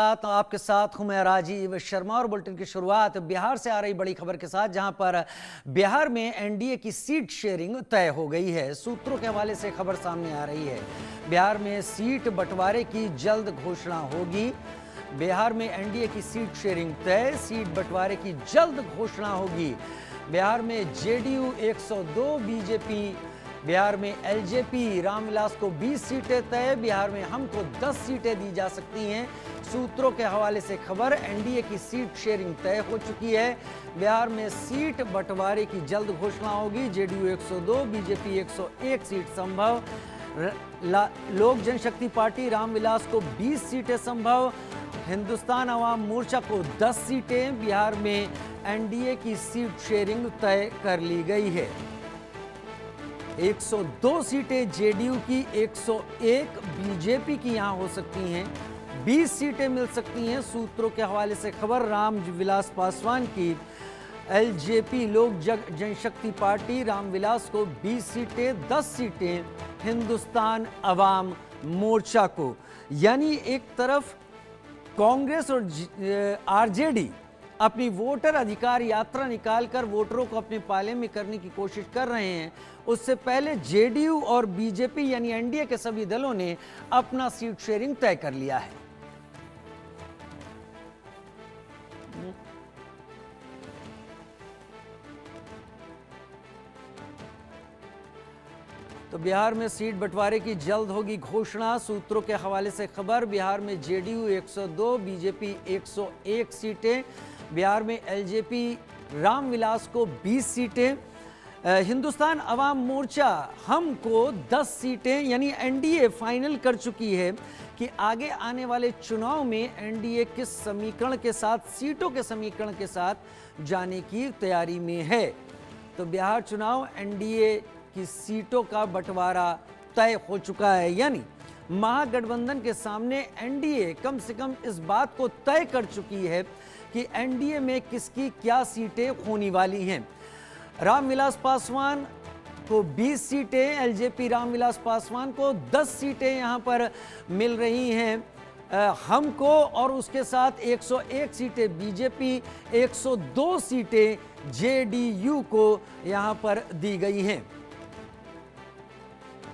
आपके साथ हूं मैं राजीव शर्मा और बुलेटिन की शुरुआत बिहार से आ रही बड़ी खबर के साथ, जहां पर बिहार में एनडीए की सीट शेयरिंग तय हो गई है। सूत्रों के हवाले से खबर सामने आ रही है। बिहार में सीट बंटवारे की जल्द घोषणा होगी। बिहार में एनडीए की सीट शेयरिंग तय, सीट बंटवारे की जल्द घोषणा होगी। बिहार में जेडीयू 102, बीजेपी, बिहार में एलजेपी रामविलास को 20 सीटें तय। बिहार में हमको 10 सीटें दी जा सकती हैं। सूत्रों के हवाले से खबर, एनडीए की सीट शेयरिंग तय हो चुकी है। बिहार में सीट बंटवारे की जल्द घोषणा होगी। जेडीयू 102, बीजेपी 101 सीट संभव। लोक जनशक्ति पार्टी रामविलास को 20 सीटें संभव। हिंदुस्तान अवाम मोर्चा को 10 सीटें। बिहार में एनडीए की सीट शेयरिंग तय कर ली गई है। 102 सीटें जेडीयू की, 101 बीजेपी की यहां हो सकती हैं। 20 सीटें मिल सकती हैं। सूत्रों के हवाले से खबर, रामविलास पासवान की एलजेपी लोक जनशक्ति पार्टी रामविलास को 20 सीटें, 10 सीटें हिंदुस्तान अवाम मोर्चा को। यानी एक तरफ कांग्रेस और आरजेडी अपनी वोटर अधिकार यात्रा निकालकर वोटरों को अपने पाले में करने की कोशिश कर रहे हैं। उससे पहले जेडीयू और बीजेपी यानी एनडीए के सभी दलों ने अपना सीट शेयरिंग तय कर लिया है। तो बिहार में सीट बंटवारे की जल्द होगी घोषणा। सूत्रों के हवाले से खबर, बिहार में जेडीयू 102, बीजेपी 101 सीटें। बिहार में एलजेपी रामविलास को 20 सीटें। हिंदुस्तान अवाम मोर्चा हमको 10 सीटें। यानी एनडीए फाइनल कर चुकी है कि आगे आने वाले चुनाव में एनडीए किस समीकरण के साथ, सीटों के समीकरण के साथ जाने की तैयारी में है। तो बिहार चुनाव एनडीए की सीटों का बंटवारा तय हो चुका है। यानी महागठबंधन के सामने एनडीए कम से कम इस बात को तय कर चुकी है कि एनडीए में किसकी क्या सीटें होने वाली हैं। रामविलास पासवान को 20 सीटें, एलजेपी रामविलास पासवान को 10 सीटें यहां पर मिल रही हैं हमको, और उसके साथ 101 सीटें बीजेपी, 102 सीटें जेडीयू को यहां पर दी गई हैं।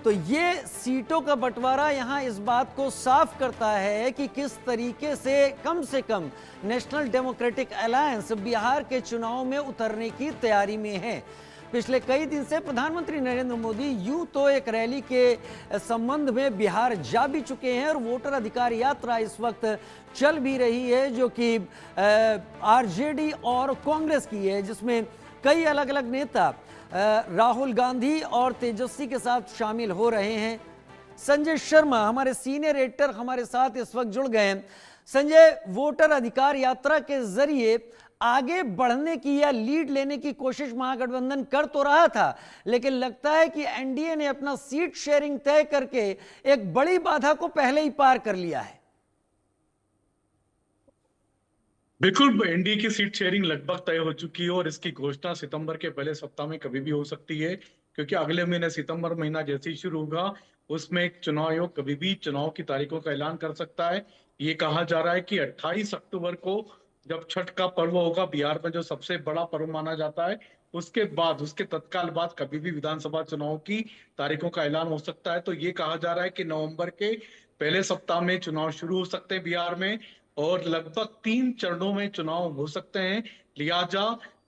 तो ये सीटों का बंटवारा यहां इस बात को साफ करता है कि किस तरीके से कम नेशनल डेमोक्रेटिक अलायंस बिहार के चुनाव में उतरने की तैयारी में है। पिछले कई दिन से प्रधानमंत्री नरेंद्र मोदी यूं तो एक रैली के संबंध में बिहार जा भी चुके हैं और वोटर अधिकार यात्रा इस वक्त चल भी रही है, जो कि आरजेडी और कांग्रेस की है, जिसमें कई अलग अलग नेता राहुल गांधी और तेजस्वी के साथ शामिल हो रहे हैं। संजय शर्मा हमारे सीनियर एडिटर हमारे साथ इस वक्त जुड़ गए हैं। संजय, वोटर अधिकार यात्रा के जरिए आगे बढ़ने की या लीड लेने की कोशिश महागठबंधन कर तो रहा था, लेकिन लगता है कि एनडीए ने अपना सीट शेयरिंग तय करके एक बड़ी बाधा को पहले ही पार कर लिया है। बिल्कुल, एनडीए की सीट शेयरिंग लगभग तय हो चुकी है और इसकी घोषणा सितंबर के पहले सप्ताह में कभी भी हो सकती है, क्योंकि अगले महीने सितंबर महीना जैसे ही शुरू होगा उसमें चुनाव आयोग कभी भी चुनाव की तारीखों का ऐलान कर सकता है। ये कहा जा रहा है कि 28 अक्टूबर को जब छठ का पर्व होगा, बिहार में जो सबसे बड़ा पर्व माना जाता है, उसके बाद, उसके तत्काल बाद कभी भी विधानसभा चुनाव की तारीखों का ऐलान हो सकता है। तो ये कहा जा रहा है कि नवंबर के पहले सप्ताह में चुनाव शुरू हो सकते हैं बिहार में, और लगभग 3 चरणों में चुनाव हो सकते हैं। लिहाजा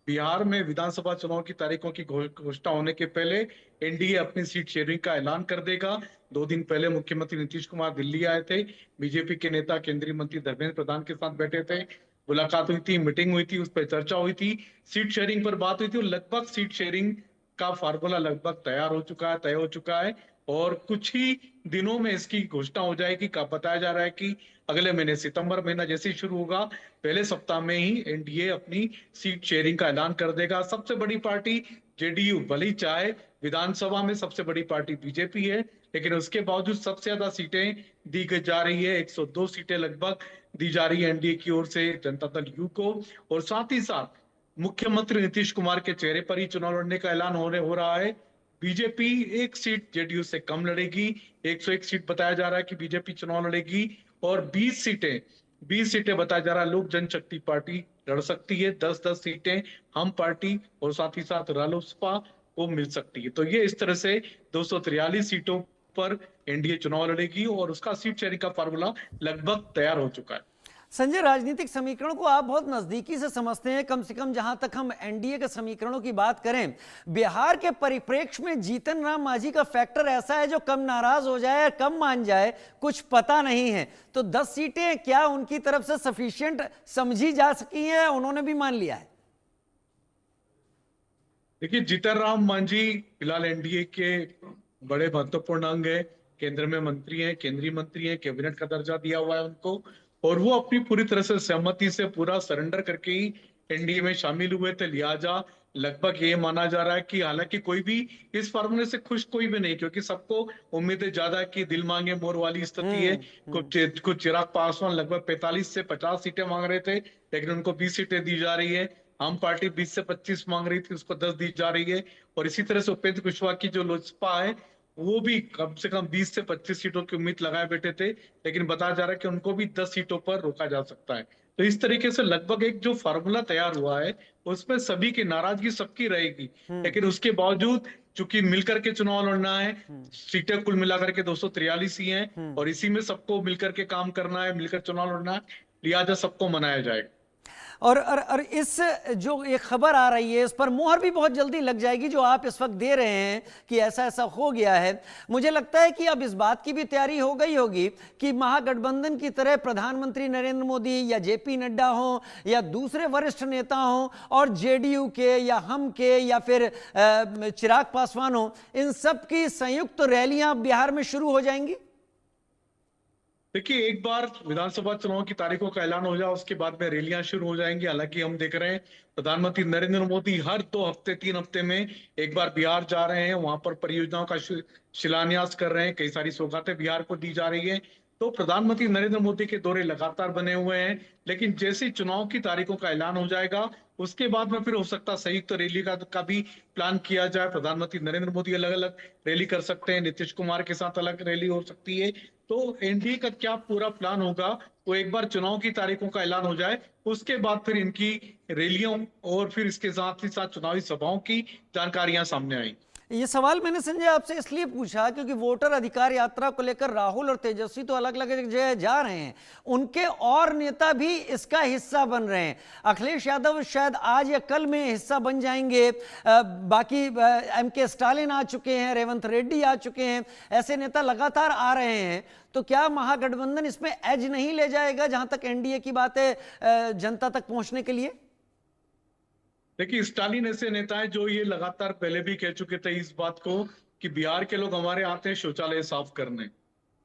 बिहार में विधानसभा चुनाव की तारीखों की घोषणा होने के पहले एनडीए अपनी सीट शेयरिंग का ऐलान कर देगा। 2 दिन पहले मुख्यमंत्री नीतीश कुमार दिल्ली आए थे, बीजेपी के नेता केंद्रीय मंत्री धर्मेंद्र प्रधान के साथ बैठे थे, मुलाकात हुई थी, मीटिंग हुई थी, उस पर चर्चा हुई थी, सीट शेयरिंग पर बात हुई थी, और लगभग सीट शेयरिंग का फार्मूला लगभग तैयार हो चुका है, तय हो चुका है, और कुछ ही दिनों में इसकी घोषणा हो जाएगी। का बताया जा रहा है कि अगले महीने सितंबर महीना जैसे ही शुरू होगा, पहले सप्ताह में ही एनडीए अपनी सीट शेयरिंग का ऐलान कर देगा। सबसे बड़ी पार्टी जेडीयू भले ही चाहे, विधानसभा में सबसे बड़ी पार्टी बीजेपी है, लेकिन उसके बावजूद सबसे ज्यादा सीटें दी जा रही है, 102 सीटें लगभग दी जा रही है एनडीए की ओर से जनता दल यू को। और साथ ही साथ मुख्यमंत्री नीतीश कुमार के चेहरे पर ही चुनाव लड़ने का ऐलान हो रहा है। बीजेपी 1 सीट जेडीयू से कम लड़ेगी, 101 सीट बताया जा रहा है कि बीजेपी चुनाव लड़ेगी, और 20 सीटें 20 सीटें बताया जा रहा है लोक जनशक्ति पार्टी लड़ सकती है, 10-10 सीटें हम पार्टी और साथ ही साथ रालोसपा को मिल सकती है। तो ये इस तरह से 243 सीटों पर एनडीए चुनाव लड़ेगी और उसका सीट शेयरिंग का फार्मूला लगभग तैयार हो चुका है। संजय, राजनीतिक समीकरण को आप बहुत नजदीकी से समझते हैं। कम से कम जहां तक हम एनडीए के समीकरणों की बात करें, बिहार के परिप्रेक्ष्य में जीतन राम मांझी का फैक्टर ऐसा है जो कम नाराज हो जाए, कम मान जाए, कुछ पता नहीं है। तो 10 सीटें क्या उनकी तरफ से सफिशिएंट समझी जा सकी हैं? उन्होंने भी मान लिया है। देखिए, जीतन राम मांझी फिलहाल एनडीए के बड़े महत्वपूर्ण अंग है, केंद्र में मंत्री हैं, केंद्रीय मंत्री हैं, कैबिनेट का दर्जा दिया हुआ है उनको, और वो अपनी पूरी तरह से सहमति से पूरा सरेंडर करके ही एनडीए में शामिल हुए थे। लिहाजा लगभग ये माना जा रहा है कि हालांकि कोई भी इस फॉर्मूले से खुश कोई भी नहीं, क्योंकि सबको उम्मीदें ज्यादा की दिल मांगे मोर वाली स्थिति है। कुछ चिराग पासवान लगभग 45 से 50 सीटें मांग रहे थे, लेकिन उनको 20 सीटें दी जा रही है। आम पार्टी 20 से 25 मांग रही थी, उसको 10 दी जा रही है। और इसी तरह से उपेंद्र कुशवाहा की जो लोजपा है वो भी कम से कम 20 से 25 सीटों की उम्मीद लगाए बैठे थे, लेकिन बताया जा रहा है कि उनको भी 10 सीटों पर रोका जा सकता है। तो इस तरीके से लगभग एक जो फार्मूला तैयार हुआ है उसमें सभी की नाराजगी सबकी रहेगी, लेकिन उसके बावजूद चूंकि मिलकर के चुनाव लड़ना है, सीटें कुल मिलाकर के 243 ही हैं और इसी में सबको मिलकर के काम करना है, मिलकर चुनाव लड़ना है, लिहाजा सबको मनाया जाएगा। और इस जो एक खबर आ रही है, इस पर मोहर भी बहुत जल्दी लग जाएगी जो आप इस वक्त दे रहे हैं कि ऐसा ऐसा हो गया है। मुझे लगता है कि अब इस बात की भी तैयारी हो गई होगी कि महागठबंधन की तरह प्रधानमंत्री नरेंद्र मोदी या जेपी नड्डा हो या दूसरे वरिष्ठ नेता हो और जेडीयू के या हम के या फिर चिराग पासवान हो, इन सब की संयुक्त रैलियां बिहार में शुरू हो जाएंगी। देखिए, एक बार विधानसभा चुनाव की तारीखों का ऐलान हो जाए उसके बाद में रैलियां शुरू हो जाएंगी। हालांकि हम देख रहे हैं प्रधानमंत्री नरेंद्र मोदी हर 2 हफ्ते 3 हफ्ते में एक बार बिहार जा रहे हैं, वहां पर परियोजनाओं का शिलान्यास कर रहे हैं, कई सारी सौगातें बिहार को दी जा रही है। तो प्रधानमंत्री नरेंद्र मोदी के दौरे लगातार बने हुए हैं, लेकिन जैसे ही चुनाव की तारीखों का ऐलान हो जाएगा उसके बाद में फिर हो सकता है संयुक्त रैली का भी प्लान किया जाए। प्रधानमंत्री नरेंद्र मोदी अलग अलग रैली कर सकते हैं, नीतीश कुमार के साथ अलग रैली हो सकती है। तो एनडीए का क्या पूरा प्लान होगा वो एक बार चुनाव की तारीखों का ऐलान हो जाए उसके बाद फिर इनकी रैलियों और फिर इसके साथ ही साथ चुनावी सभाओं की जानकारियां सामने आई। ये सवाल मैंने संजय आपसे इसलिए पूछा क्योंकि वोटर अधिकार यात्रा को लेकर राहुल और तेजस्वी तो अलग अलग जगह जा रहे हैं, उनके और नेता भी इसका हिस्सा बन रहे हैं। अखिलेश यादव शायद आज या कल में हिस्सा बन जाएंगे, बाकी एमके स्टालिन आ चुके हैं, रेवंत रेड्डी आ चुके हैं, ऐसे नेता लगातार आ रहे हैं। तो क्या महागठबंधन इसमें एज नहीं ले जाएगा जहां तक एनडीए की बात है जनता तक पहुंचने के लिए? देखिए, स्टालिन ऐसे नेता है जो ये लगातार पहले भी कह चुके थे इस बात को कि बिहार के लोग हमारे आते हैं शौचालय साफ करने।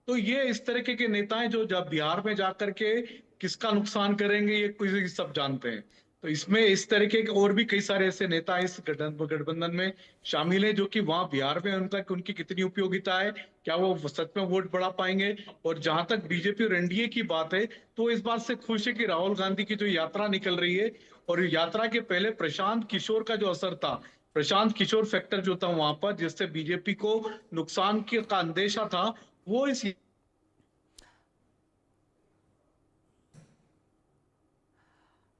तो ये इस तरीके के नेता हैं जो जब बिहार में जाकर के किसका नुकसान करेंगे ये कोई सब जानते हैं। तो इसमें इस तरीके के और भी कई सारे ऐसे नेता इस गठबंधन में शामिल हैं जो कि वहां बिहार में उनकी कितनी उपयोगिता है, क्या वो सच में वोट बढ़ा पाएंगे। और जहां तक बीजेपी और एनडीए की बात है तो इस बात से खुश है कि राहुल गांधी की जो यात्रा निकल रही है और यात्रा के पहले प्रशांत किशोर का जो असर था, प्रशांत किशोर फैक्टर जो था वहां पर जिससे बीजेपी को नुकसान का अंदेशा था, वो इस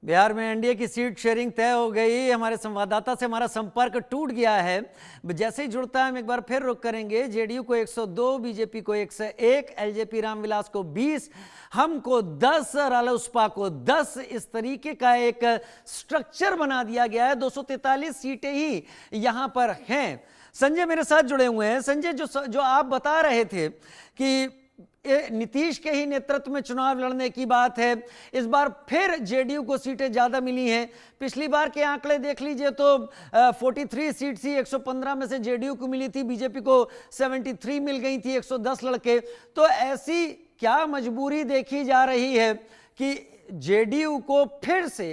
बिहार में एनडीए की सीट शेयरिंग तय हो गई। हमारे संवाददाता से हमारा संपर्क टूट गया है, जैसे ही जुड़ता है हम एक बार फिर रुक करेंगे। जेडीयू को 102, बीजेपी को 101, एलजेपी रामविलास को 20, हम को 10, रालोसपा को 10, इस तरीके का एक स्ट्रक्चर बना दिया गया है। 243 सीटें ही यहां पर हैं। संजय मेरे साथ जुड़े हुए हैं। संजय, जो आप बता रहे थे कि नीतीश के ही नेतृत्व में चुनाव लड़ने की बात है, इस बार फिर जेडीयू को सीटें ज्यादा मिली हैं। पिछली बार के आंकड़े देख लीजिए तो 43 सीट थी, 115 में से जेडीयू को मिली थी, बीजेपी को 73 मिल गई थी, 110 लड़के। तो ऐसी क्या मजबूरी देखी जा रही है कि जेडीयू को फिर से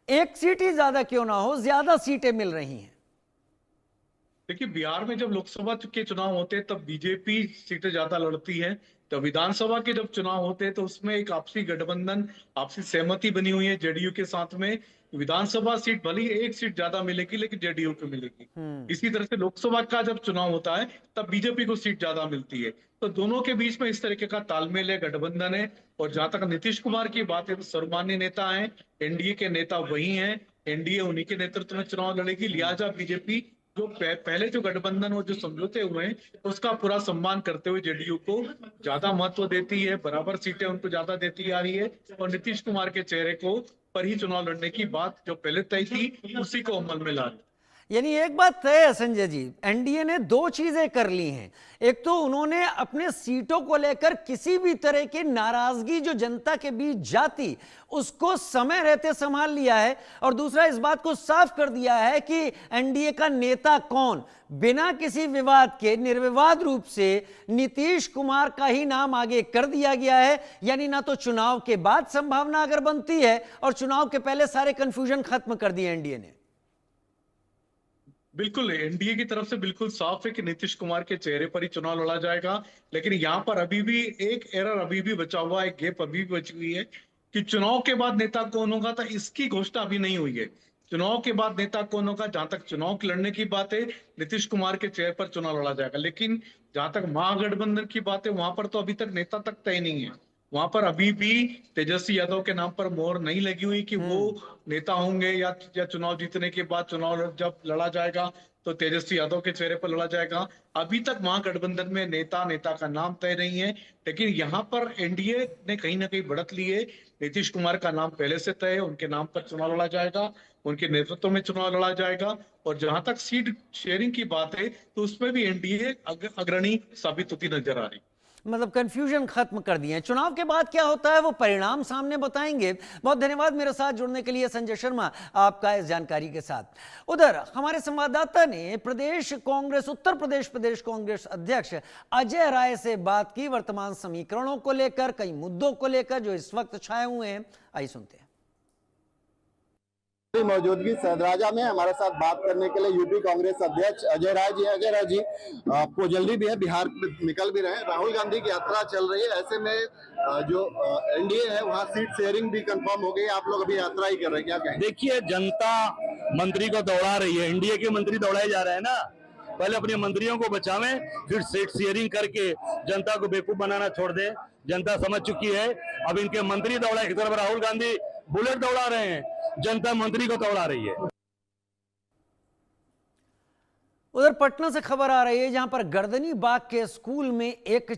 एक सीट ही ज्यादा क्यों ना हो, ज्यादा सीटें मिल रही हैं? देखिए, बिहार में जब लोकसभा के चुनाव होते हैं तब बीजेपी सीटें ज्यादा लड़ती है, तो विधानसभा के जब चुनाव होते हैं तो उसमें एक आपसी गठबंधन, आपसी सहमति बनी हुई है जेडीयू के साथ में। विधानसभा सीट भले ही एक सीट ज्यादा मिलेगी लेकिन जेडीयू को मिलेगी। इसी तरह से लोकसभा का जब चुनाव होता है तब बीजेपी को सीट ज्यादा मिलती है। तो दोनों के बीच में इस तरीके का तालमेल है, गठबंधन है। और जहां तक नीतीश कुमार की बात है तो सर्वमान्य नेता है, एनडीए के नेता वही हैं, एनडीए उन्हीं के नेतृत्व में चुनाव लड़ेगी। लिहाजा बीजेपी जो पहले जो गठबंधन और जो समझौते हुए हैं उसका पूरा सम्मान करते हुए जेडीयू को ज्यादा महत्व देती है, बराबर सीटें उनको ज्यादा देती आ रही है। और नीतीश कुमार के चेहरे को पर ही चुनाव लड़ने की बात जो पहले तय थी उसी को अमल में ला रही है। यानी एक बात तय है संजय जी, एनडीए ने दो चीजें कर ली हैं। एक तो उन्होंने अपने सीटों को लेकर किसी भी तरह की नाराजगी जो जनता के बीच जाती उसको समय रहते संभाल लिया है, और दूसरा इस बात को साफ कर दिया है कि एनडीए का नेता कौन, बिना किसी विवाद के निर्विवाद रूप से नीतीश कुमार का ही नाम आगे कर दिया गया है। यानी ना तो चुनाव के बाद संभावना अगर बनती है और चुनाव के पहले सारे कंफ्यूजन खत्म कर दिए एनडीए ने। बिल्कुल, एनडीए की तरफ से बिल्कुल साफ है कि नीतीश कुमार के चेहरे पर ही चुनाव लड़ा जाएगा। लेकिन यहाँ पर अभी भी एक एरर अभी भी बचा हुआ है, एक गैप अभी भी बची हुई है कि चुनाव के बाद नेता कौन होगा, तो इसकी घोषणा अभी नहीं हुई है। चुनाव के बाद नेता कौन होगा, जहां तक चुनाव लड़ने की बात है नीतीश कुमार के चेहरे पर चुनाव लड़ा जाएगा। लेकिन जहां तक महागठबंधन की बात है वहां पर तो अभी तक नेता तक तय नहीं है। वहां पर अभी भी तेजस्वी यादव के नाम पर मोहर नहीं लगी हुई कि वो नेता होंगे, या चुनाव जीतने के बाद चुनाव जब लड़ा जाएगा तो तेजस्वी यादव के चेहरे पर लड़ा जाएगा। अभी तक महागठबंधन में नेता का नाम तय नहीं है। लेकिन यहाँ पर एनडीए ने कहीं ना कहीं बढ़त ली है। नीतीश कुमार का नाम पहले से तय है, उनके नाम पर चुनाव लड़ा जाएगा, उनके नेतृत्व में चुनाव लड़ा जाएगा। और जहां तक सीट शेयरिंग की बात है तो उसमें भी एनडीए अग्रणी साबित होती नजर आ रही। मतलब कंफ्यूजन खत्म कर दिए हैं। चुनाव के बाद क्या होता है वो परिणाम सामने बताएंगे। बहुत धन्यवाद मेरे साथ जुड़ने के लिए संजय शर्मा, आपका इस जानकारी के साथ। उधर हमारे संवाददाता ने उत्तर प्रदेश कांग्रेस अध्यक्ष अजय राय से बात की वर्तमान समीकरणों को लेकर, कई मुद्दों को लेकर जो इस वक्त छाए हुए हैं। आइए सुनते हैं। मौजूदगी सदराजा में हमारे साथ बात करने के लिए यूपी कांग्रेस अध्यक्ष अजय राय जी। अजय राय जी, आपको जल्दी भी है, बिहार निकल भी रहे हैं, राहुल गांधी की यात्रा चल रही है, ऐसे में जो एनडीए है वहाँ सीट शेयरिंग भी कंफर्म हो गई, आप लोग अभी यात्रा ही कर रहे हैं, क्या कहें? देखिए, जनता मंत्री को दौड़ा रही है, एनडीए के मंत्री दौड़ाए जा रहे हैं ना। पहले अपने मंत्रियों को बचावें, फिर सीट शेयरिंग करके जनता को बेवकूफ बनाना छोड़ दें। जनता समझ चुकी है। अब इनके मंत्री दौड़ा, एक तरफ राहुल गांधी बुलेट दौड़ा रहे हैं, जनता मंत्री को दौड़ा रही है। उधर पटना से खबर आ रही है जहां पर गर्दनी बाग के स्कूल में एक